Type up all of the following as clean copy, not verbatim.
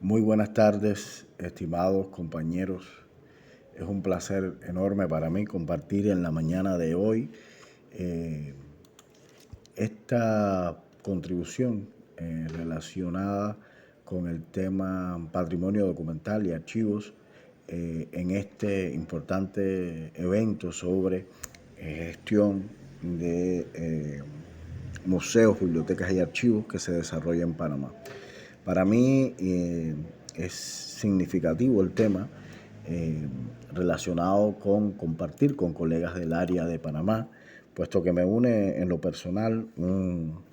Muy buenas tardes, estimados compañeros. Es un placer enorme para mí compartir en la mañana de hoy eh, esta contribución relacionada con el tema patrimonio documental y archivos en este importante evento sobre gestión de museos, bibliotecas y archivos que se desarrolla en Panamá. Para mí es significativo el tema eh, relacionado con compartir con colegas del área de Panamá, puesto que me une en lo personal un,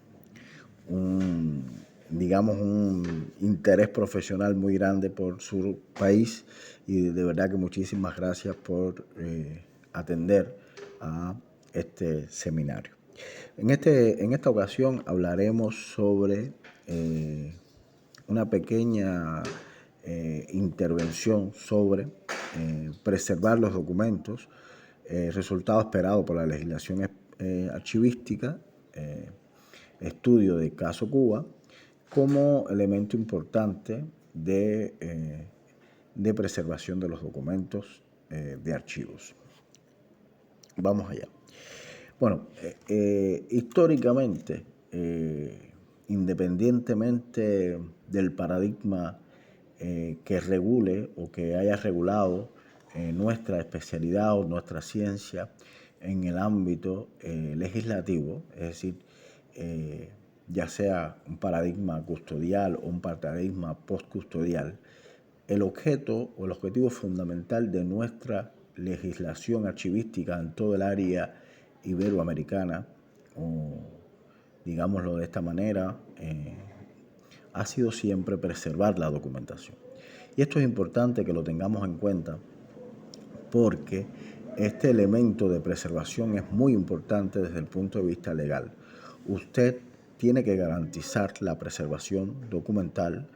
digamos, un interés profesional muy grande por su país y de verdad que muchísimas gracias por atender a este seminario. En esta ocasión hablaremos sobre una pequeña intervención sobre preservar los documentos, resultado esperado por la legislación archivística, estudio de caso Cuba, como elemento importante de preservación de los documentos de archivos. Vamos allá. Bueno, históricamente, independientemente del paradigma que regule o que haya regulado nuestra especialidad o nuestra ciencia en el ámbito legislativo, es decir, ya sea un paradigma custodial o un paradigma postcustodial, el objeto o el objetivo fundamental de nuestra legislación archivística en todo el área iberoamericana, o digámoslo de esta manera, ha sido siempre preservar la documentación. Y esto es importante que lo tengamos en cuenta porque este elemento de preservación es muy importante desde el punto de vista legal. Usted tiene que garantizar la preservación documental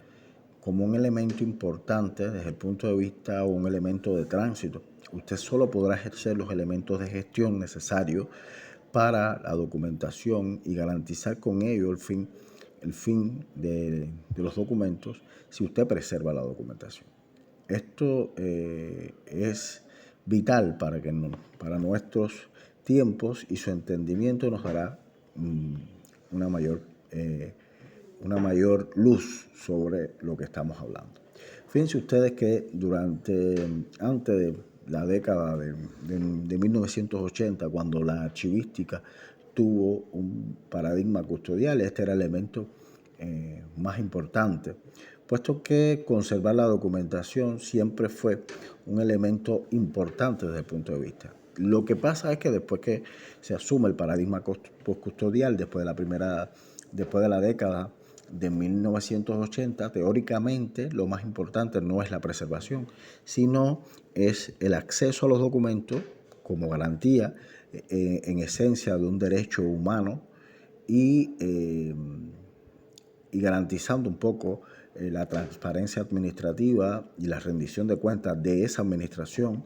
como un elemento importante desde el punto de vista o un elemento de tránsito. Usted solo podrá ejercer los elementos de gestión necesarios para la documentación y garantizar con ello el fin de los documentos si usted preserva la documentación. Esto es vital para nuestros tiempos y su entendimiento nos dará una mayor luz sobre lo que estamos hablando. Fíjense ustedes que antes de la década de 1980, cuando la archivística tuvo un paradigma custodial, este era el elemento más importante, puesto que conservar la documentación siempre fue un elemento importante desde el punto de vista. Lo que pasa es que después que se asume el paradigma postcustodial, después de la década de 1980, teóricamente lo más importante no es la preservación, sino es el acceso a los documentos como garantía en esencia de un derecho humano y garantizando un poco la transparencia administrativa y la rendición de cuentas de esa administración.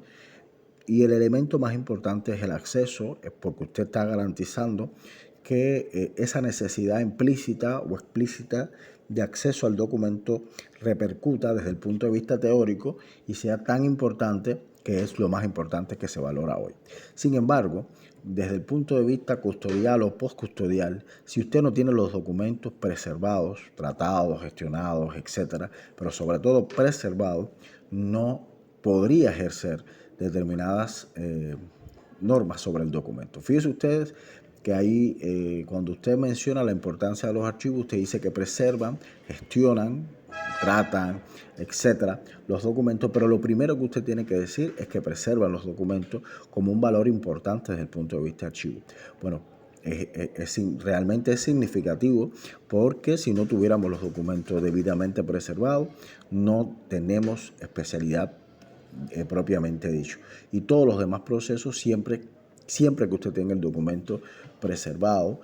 Y el elemento más importante es el acceso, porque usted está garantizando que esa necesidad implícita o explícita de acceso al documento repercuta desde el punto de vista teórico y sea tan importante que es lo más importante que se valora hoy. Sin embargo, desde el punto de vista custodial o postcustodial, si usted no tiene los documentos preservados, tratados, gestionados, etcétera, pero sobre todo preservados, no podría ejercer determinadas normas sobre el documento. Fíjense ustedes que ahí, cuando usted menciona la importancia de los archivos, usted dice que preservan, gestionan, tratan, etcétera, los documentos, pero lo primero que usted tiene que decir es que preservan los documentos como un valor importante desde el punto de vista archivo. Bueno, realmente es significativo porque si no tuviéramos los documentos debidamente preservados, no tenemos especialidad propiamente dicho. Y todos los demás procesos, siempre que usted tenga el documento preservado,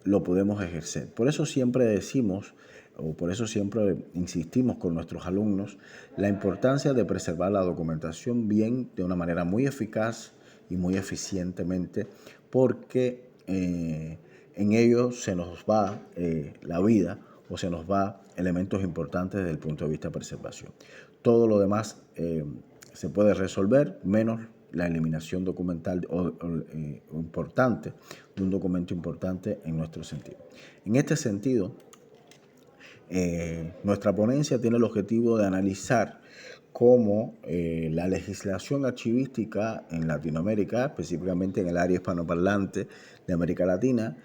lo podemos ejercer. Por eso siempre decimos, o por eso siempre insistimos con nuestros alumnos, la importancia de preservar la documentación bien, de una manera muy eficaz y muy eficientemente, porque en ello se nos va la vida o se nos va elementos importantes desde el punto de vista de preservación. Todo lo demás se puede resolver, menos la eliminación documental importante de un documento importante en nuestro sentido. En este sentido, nuestra ponencia tiene el objetivo de analizar cómo la legislación archivística en Latinoamérica, específicamente en el área hispanoparlante de América Latina,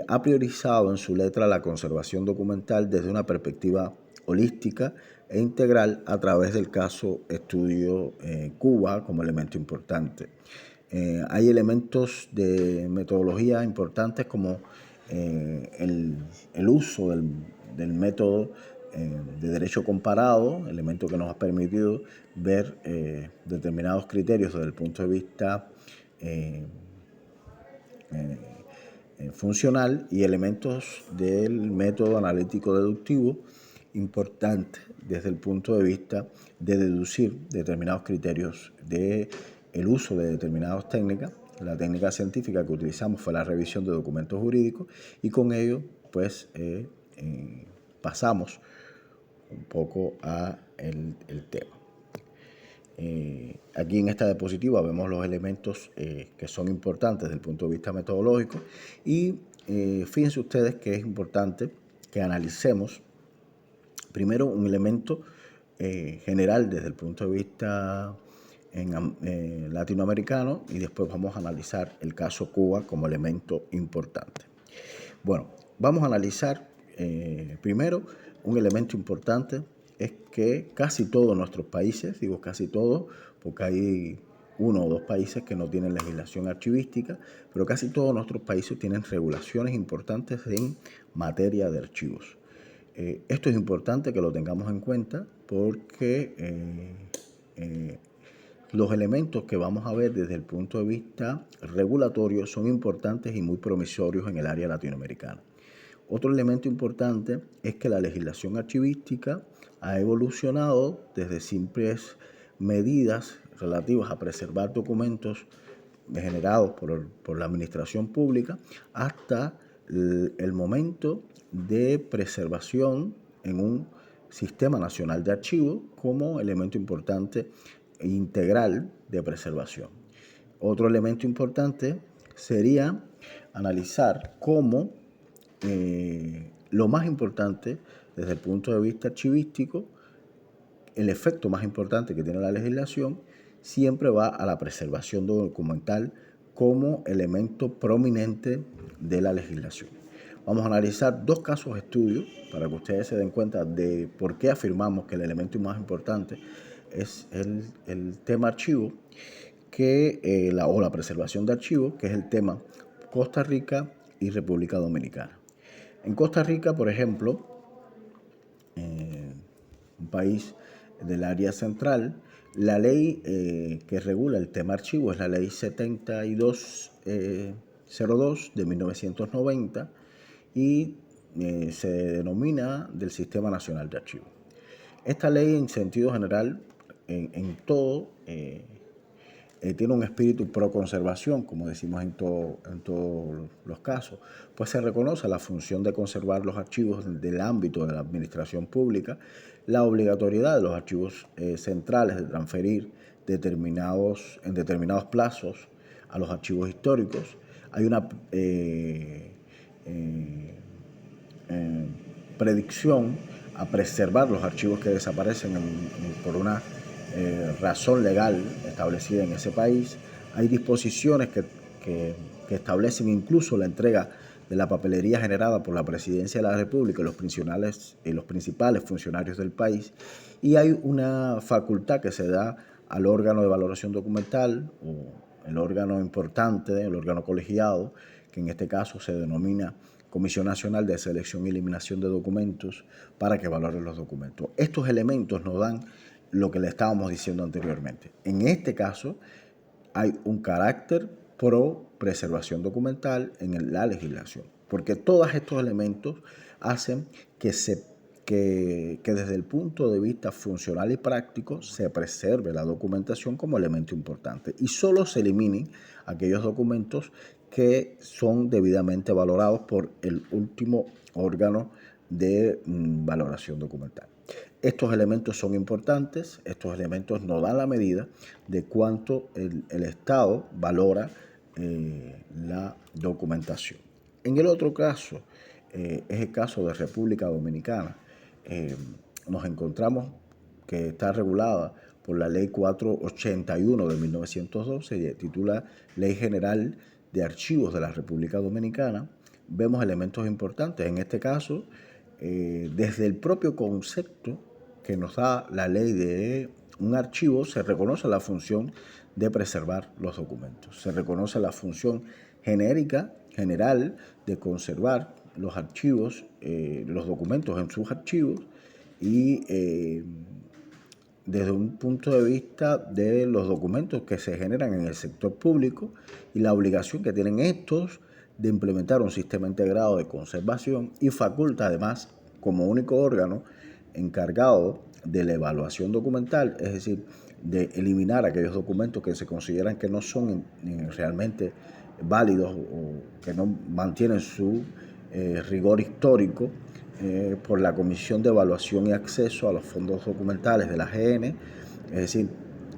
ha priorizado en su letra la conservación documental desde una perspectiva holística e integral a través del caso estudio Cuba como elemento importante. Hay elementos de metodología importantes como el uso del método de derecho comparado, elemento que nos ha permitido ver determinados criterios desde el punto de vista funcional, y elementos del método analítico deductivo importante desde el punto de vista de deducir determinados criterios del uso de determinadas técnicas. La técnica científica que utilizamos fue la revisión de documentos jurídicos, y con ello pues pasamos un poco a el tema. Aquí en esta diapositiva vemos los elementos que son importantes desde el punto de vista metodológico, y fíjense ustedes que es importante que analicemos primero un elemento general desde el punto de vista latinoamericano, y después vamos a analizar el caso Cuba como elemento importante. Bueno, vamos a analizar primero un elemento importante. Es que casi todos nuestros países, digo casi todos, porque hay 1 o 2 países que no tienen legislación archivística, pero casi todos nuestros países tienen regulaciones importantes en materia de archivos. Esto es importante que lo tengamos en cuenta, porque los elementos que vamos a ver desde el punto de vista regulatorio son importantes y muy promisorios en el área latinoamericana. Otro elemento importante es que la legislación archivística ha evolucionado desde simples medidas relativas a preservar documentos generados por la administración pública hasta el momento de preservación en un sistema nacional de archivos como elemento importante e integral de preservación. Otro elemento importante sería analizar cómo lo más importante desde el punto de vista archivístico, el efecto más importante que tiene la legislación siempre va a la preservación documental como elemento prominente de la legislación. Vamos a analizar 2 casos de estudio para que ustedes se den cuenta de por qué afirmamos que el elemento más importante es el tema archivo, o la preservación de archivos, que es el tema Costa Rica y República Dominicana. En Costa Rica, por ejemplo, un país del área central, la ley que regula el tema archivo es la ley 7202 de 1990 y se denomina del Sistema Nacional de Archivos. Esta ley, en sentido general, en todo, tiene un espíritu pro conservación, como decimos en todos los casos, pues se reconoce la función de conservar los archivos del ámbito de la administración pública, la obligatoriedad de los archivos centrales de transferir en determinados plazos a los archivos históricos. Hay una predicción a preservar los archivos que desaparecen por una razón legal establecida en ese país. Hay disposiciones que establecen incluso la entrega de la papelería generada por la Presidencia de la República y los principales funcionarios del país, y hay una facultad que se da al órgano de valoración documental, o el órgano importante, el órgano colegiado, que en este caso se denomina Comisión Nacional de Selección y Eliminación de Documentos, para que valore los documentos. Estos elementos nos dan lo que le estábamos diciendo anteriormente. En este caso hay un carácter pro preservación documental en la legislación, porque todos estos elementos hacen que desde el punto de vista funcional y práctico se preserve la documentación como elemento importante, y solo se eliminen aquellos documentos que son debidamente valorados por el último órgano de valoración documental. Estos elementos son importantes, estos elementos nos dan la medida de cuánto el Estado valora la documentación. En el otro caso, es el caso de República Dominicana. Nos encontramos que está regulada por la Ley 481 de 1912, se titula Ley General de Archivos de la República Dominicana. Vemos elementos importantes, en este caso, desde el propio concepto que nos da la ley de un archivo, se reconoce la función de preservar los documentos. Se reconoce la función genérica, general, de conservar los archivos, los documentos en sus archivos y desde un punto de vista de los documentos que se generan en el sector público y la obligación que tienen estos de implementar un sistema integrado de conservación y faculta además como único órgano encargado de la evaluación documental, es decir, de eliminar aquellos documentos que se consideran que no son realmente válidos o que no mantienen su rigor histórico, por la Comisión de Evaluación y Acceso a los Fondos Documentales de la AGN, es decir,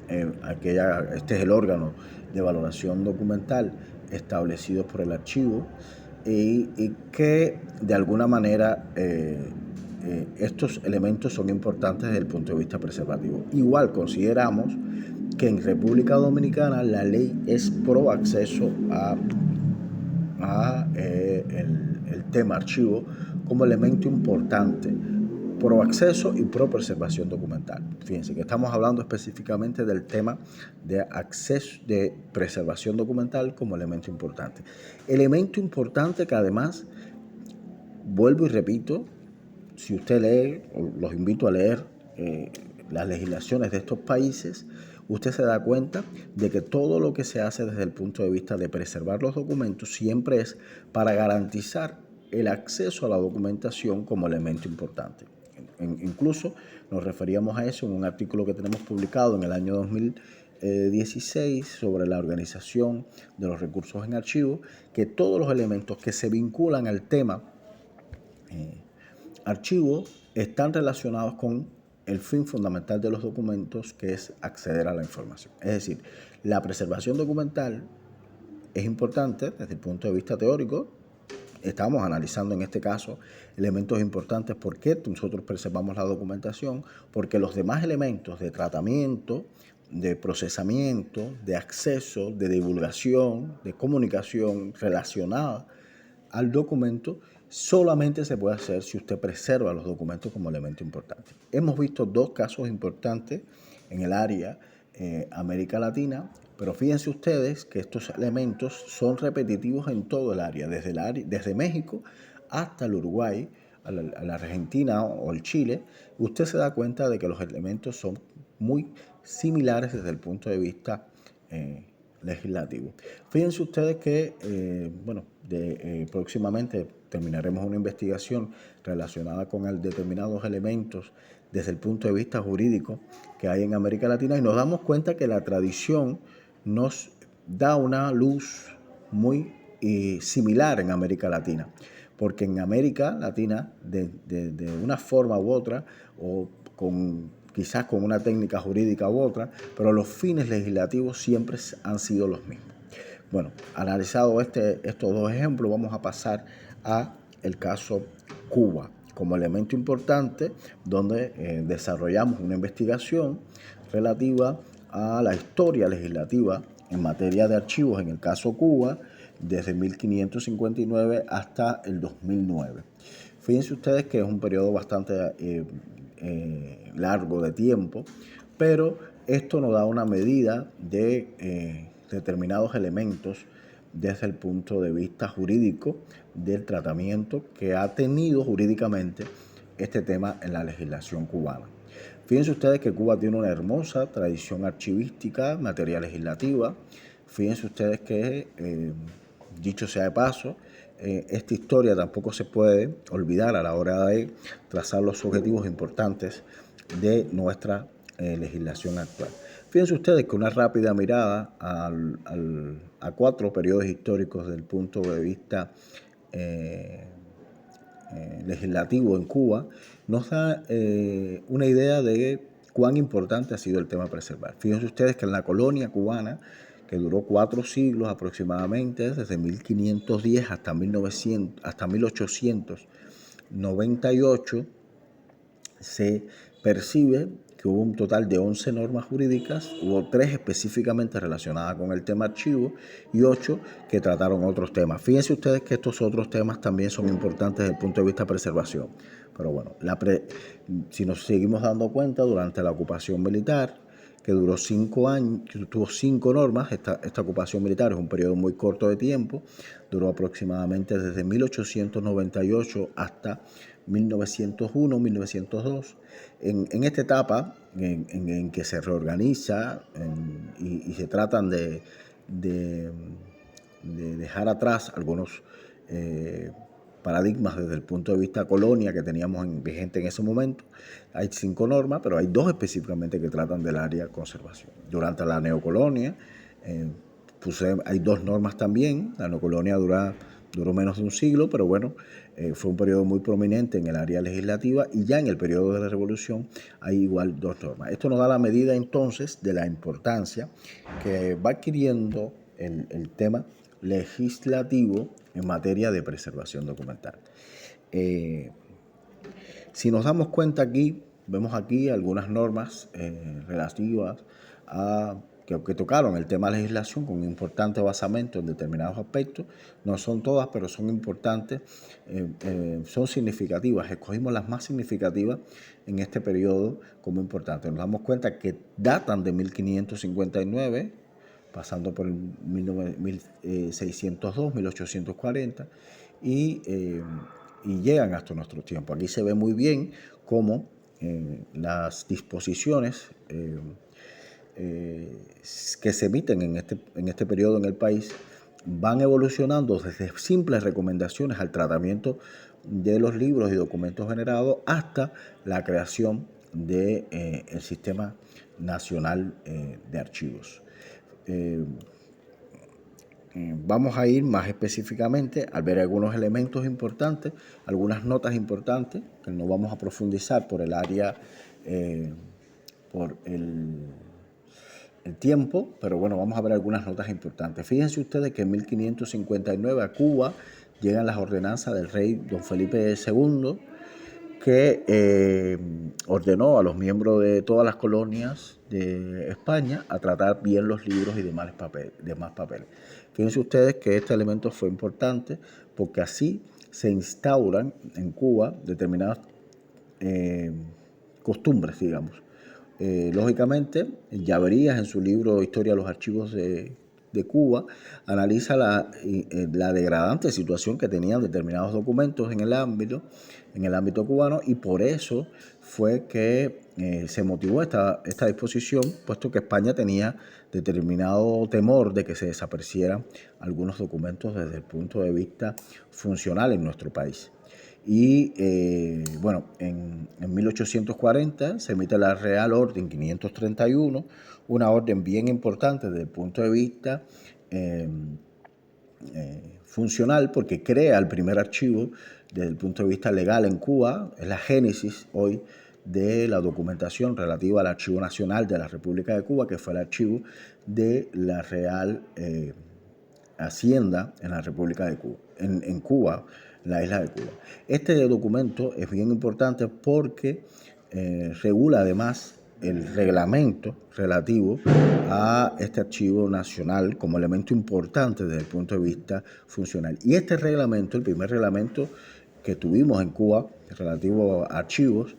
este es el órgano de valoración documental establecido por el archivo y que de alguna manera estos elementos son importantes desde el punto de vista preservativo. Igual consideramos que en República Dominicana la ley es pro acceso el tema archivo como elemento importante, pro acceso y pro preservación documental. Fíjense que estamos hablando específicamente del tema de acceso, de preservación documental como elemento importante. Elemento importante que además, vuelvo y repito, si usted lee, los invito a leer las legislaciones de estos países, usted se da cuenta de que todo lo que se hace desde el punto de vista de preservar los documentos siempre es para garantizar el acceso a la documentación como elemento importante. Incluso nos referíamos a eso en un artículo que tenemos publicado en el año 2016 sobre la organización de los recursos en archivo, que todos los elementos que se vinculan al tema archivo están relacionados con el fin fundamental de los documentos, que es acceder a la información. Es decir, la preservación documental es importante desde el punto de vista teórico. Estamos analizando en este caso elementos importantes. ¿Por qué nosotros preservamos la documentación? Porque los demás elementos de tratamiento, de procesamiento, de acceso, de divulgación, de comunicación relacionada al documento, solamente se puede hacer si usted preserva los documentos como elemento importante. Hemos visto dos casos importantes en el área América Latina, pero fíjense ustedes que estos elementos son repetitivos en todo el área, desde México hasta el Uruguay, a la Argentina o el Chile. Usted se da cuenta de que los elementos son muy similares desde el punto de vista legislativo. Fíjense ustedes que, próximamente terminaremos una investigación relacionada con determinados elementos desde el punto de vista jurídico que hay en América Latina y nos damos cuenta que la tradición nos da una luz muy similar en América Latina, porque en América Latina de una forma u otra o quizás con una técnica jurídica u otra, pero los fines legislativos siempre han sido los mismos. Bueno, analizado estos dos ejemplos, vamos a pasar a el caso Cuba como elemento importante donde desarrollamos una investigación relativa a la historia legislativa en materia de archivos en el caso Cuba desde 1559 hasta el 2009. Fíjense ustedes que es un periodo bastante largo de tiempo, pero esto nos da una medida de determinados elementos desde el punto de vista jurídico del tratamiento que ha tenido jurídicamente este tema en la legislación cubana. Fíjense ustedes que Cuba tiene una hermosa tradición archivística, materia legislativa. Fíjense ustedes que, dicho sea de paso, esta historia tampoco se puede olvidar a la hora de trazar los objetivos importantes de nuestra legislación actual. Fíjense ustedes que una rápida mirada a 4 periodos históricos desde el punto de vista legislativo en Cuba, nos da una idea de cuán importante ha sido el tema preservar. Fíjense ustedes que en la colonia cubana, que duró 4 siglos aproximadamente, desde 1510 hasta 1898, se percibe que hubo un total de 11 normas jurídicas, hubo 3 específicamente relacionadas con el tema archivo y 8 que trataron otros temas. Fíjense ustedes que estos otros temas también son importantes desde el punto de vista de preservación. Pero bueno, si nos seguimos dando cuenta, durante la ocupación militar, que duró 5 años, que tuvo 5 normas, esta ocupación militar es un periodo muy corto de tiempo, duró aproximadamente desde 1898 hasta 1901, 1902. En esta etapa en que se reorganiza y se tratan de dejar atrás algunos paradigmas desde el punto de vista colonia que teníamos vigente en ese momento. Hay 5 normas, pero hay 2 específicamente que tratan del área de conservación. Durante la neocolonia hay 2 normas también. La neocolonia duró menos de un siglo, pero bueno, fue un periodo muy prominente en el área legislativa, y ya en el periodo de la Revolución hay igual 2 normas. Esto nos da la medida entonces de la importancia que va adquiriendo el tema legislativo en materia de preservación documental. Si nos damos cuenta aquí, vemos aquí algunas normas relativas a que tocaron el tema de legislación con un importante basamento en determinados aspectos. No son todas, pero son importantes, son significativas. Escogimos las más significativas en este periodo como importantes. Nos damos cuenta que datan de 1559, pasando por 1602, 1840 y llegan hasta nuestros tiempos. Aquí se ve muy bien cómo las disposiciones que se emiten en este periodo en el país van evolucionando desde simples recomendaciones al tratamiento de los libros y documentos generados hasta la creación del Sistema Nacional de Archivos. Vamos a ir más específicamente al ver algunos elementos importantes, algunas notas importantes, que no vamos a profundizar por el área, por el tiempo, pero bueno, vamos a ver algunas notas importantes. Fíjense ustedes que en 1559 a Cuba llegan las ordenanzas del rey don Felipe II, que ordenó a los miembros de todas las colonias de España a tratar bien los libros y demás papeles. Fíjense ustedes que este elemento fue importante porque así se instauran en Cuba determinadas costumbres, digamos. Lógicamente, Llaverías, en su libro Historia de los Archivos de Cuba, analiza la degradante situación que tenían determinados documentos en el ámbito cubano, y por eso fue que se motivó esta disposición, puesto que España tenía determinado temor de que se desaparecieran algunos documentos desde el punto de vista funcional en nuestro país. Y bueno, en 1840 se emite la Real Orden 531, una orden bien importante desde el punto de vista funcional, porque crea el primer archivo desde el punto de vista legal en Cuba. Es la génesis hoy de la documentación relativa al Archivo Nacional de la República de Cuba, que fue el archivo de la Real Hacienda en la República de Cuba, en Cuba, en la isla de Cuba. Este documento es bien importante porque regula además el reglamento relativo a este archivo nacional como elemento importante desde el punto de vista funcional. Y este reglamento, el primer reglamento que tuvimos en Cuba relativo a archivos,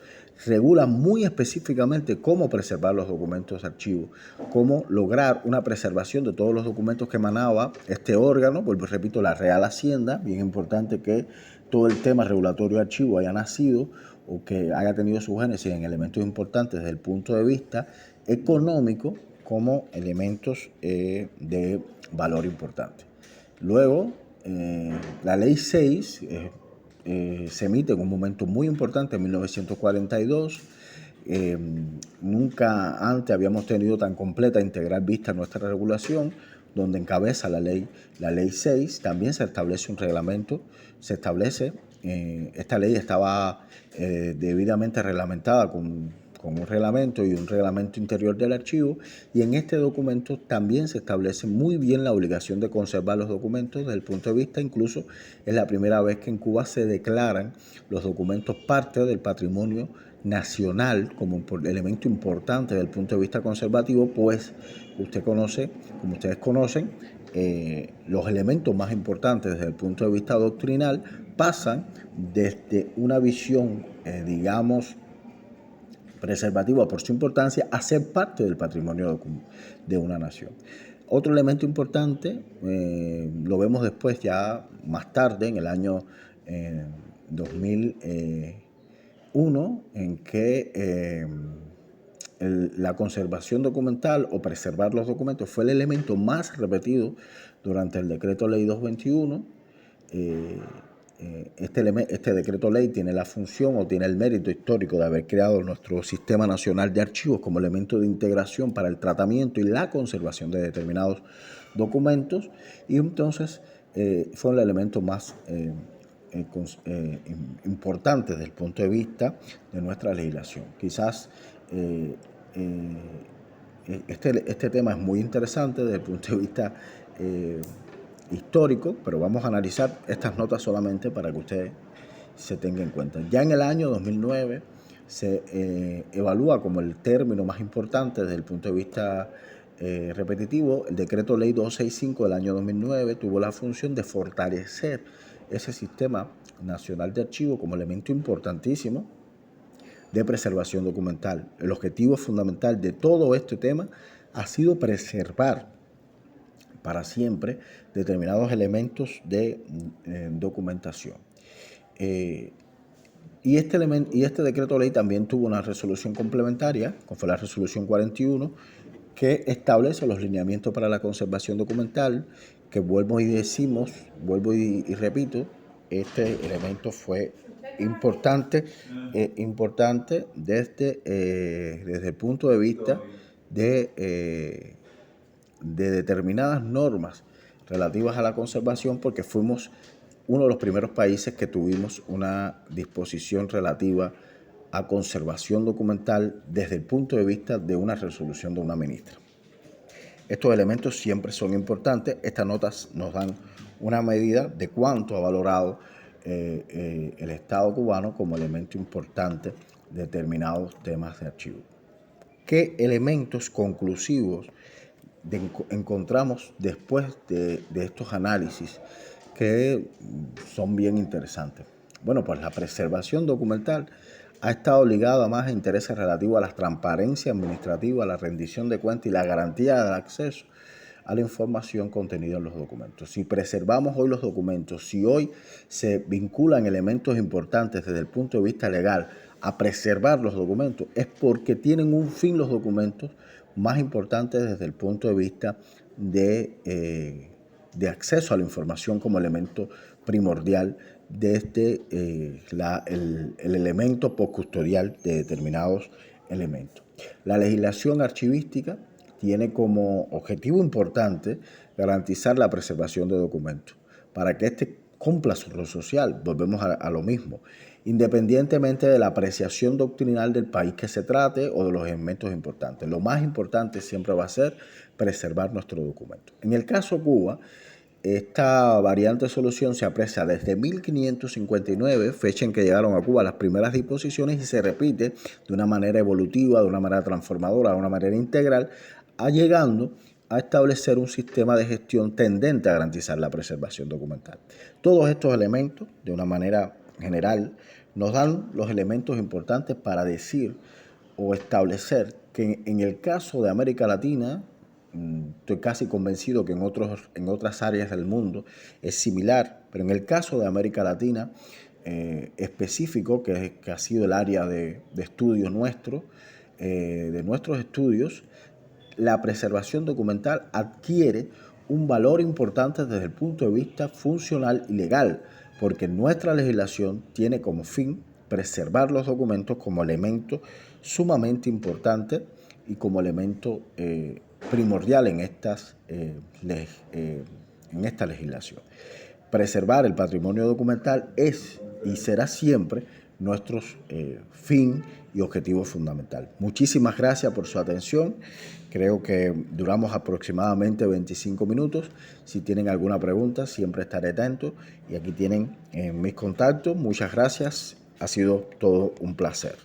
regula muy específicamente cómo preservar los documentos de archivo, cómo lograr una preservación de todos los documentos que emanaba este órgano, vuelvo y repito, la Real Hacienda. Bien importante que todo el tema regulatorio de archivo haya nacido o que haya tenido su génesis en elementos importantes desde el punto de vista económico como elementos de valor importante. Luego, la Ley 6 se emite en un momento muy importante, en 1942. Nunca antes habíamos tenido tan completa e integral vista nuestra regulación, donde encabeza la ley 6. También se establece un reglamento, se establece esta ley estaba debidamente reglamentada con un reglamento y un reglamento interior del archivo, y en este documento también se establece muy bien la obligación de conservar los documentos desde el punto de vista, incluso es la primera vez que en Cuba se declaran los documentos parte del patrimonio nacional como un elemento importante desde el punto de vista conservativo, pues como ustedes conocen, los elementos más importantes desde el punto de vista doctrinal pasan desde una visión, digamos, preservativa por su importancia a ser parte del patrimonio de una nación. Otro elemento importante, lo vemos después ya más tarde, en el año 2001, en que la conservación documental o preservar los documentos fue el elemento más repetido durante el decreto ley 221. Este decreto ley tiene la función o tiene el mérito histórico de haber creado nuestro Sistema Nacional de Archivos como elemento de integración para el tratamiento y la conservación de determinados documentos, y entonces fue el elemento más importante desde el punto de vista de nuestra legislación. Quizás este tema es muy interesante desde el punto de vista histórico, pero vamos a analizar estas notas solamente para que ustedes se tengan en cuenta. Ya en el año 2009 se evalúa como el término más importante desde el punto de vista repetitivo. El decreto ley 265 del año 2009 tuvo la función de fortalecer ese sistema nacional de archivos como elemento importantísimo de preservación documental. El objetivo fundamental de todo este tema ha sido preservar para siempre determinados elementos de documentación. Y este decreto ley también tuvo una resolución complementaria, como fue la resolución 41, que establece los lineamientos para la conservación documental, que vuelvo y repito, este elemento fue importante desde el punto de vista de determinadas normas relativas a la conservación, porque fuimos uno de los primeros países que tuvimos una disposición relativa a conservación documental desde el punto de vista de una resolución de una ministra. Estos elementos siempre son importantes. Estas notas nos dan una medida de cuánto ha valorado el Estado cubano como elemento importante de determinados temas de archivo. ¿Qué elementos conclusivos encontramos después de estos análisis que son bien interesantes? Bueno, pues la preservación documental ha estado ligada a más intereses relativos a la transparencia administrativa, a la rendición de cuentas y la garantía del acceso a la información contenida en los documentos. Si preservamos hoy los documentos, si hoy se vinculan elementos importantes desde el punto de vista legal a preservar los documentos, es porque tienen un fin los documentos más importantes desde el punto de vista de acceso a la información como elemento primordial desde el elemento postcustodial de determinados elementos. La legislación archivística tiene como objetivo importante garantizar la preservación de documentos. Para que éste cumpla su rol social, volvemos a lo mismo, independientemente de la apreciación doctrinal del país que se trate o de los elementos importantes. Lo más importante siempre va a ser preservar nuestro documento. En el caso Cuba, esta variante de solución se aprecia desde 1559, fecha en que llegaron a Cuba las primeras disposiciones, y se repite de una manera evolutiva, de una manera transformadora, de una manera integral, llegando a establecer un sistema de gestión tendente a garantizar la preservación documental. Todos estos elementos, de una manera general, nos dan los elementos importantes para decir o establecer que en el caso de América Latina, estoy casi convencido que en otras áreas del mundo es similar, pero en el caso de América Latina específico, que ha sido el área de estudio nuestro, de nuestros estudios, la preservación documental adquiere un valor importante desde el punto de vista funcional y legal, porque nuestra legislación tiene como fin preservar los documentos como elemento sumamente importante y como elemento primordial en esta legislación. Preservar el patrimonio documental es y será siempre nuestro fin y objetivo fundamental. Muchísimas gracias por su atención. Creo que duramos aproximadamente 25 minutos. Si tienen alguna pregunta, siempre estaré atento. Y aquí tienen mis contactos. Muchas gracias. Ha sido todo un placer.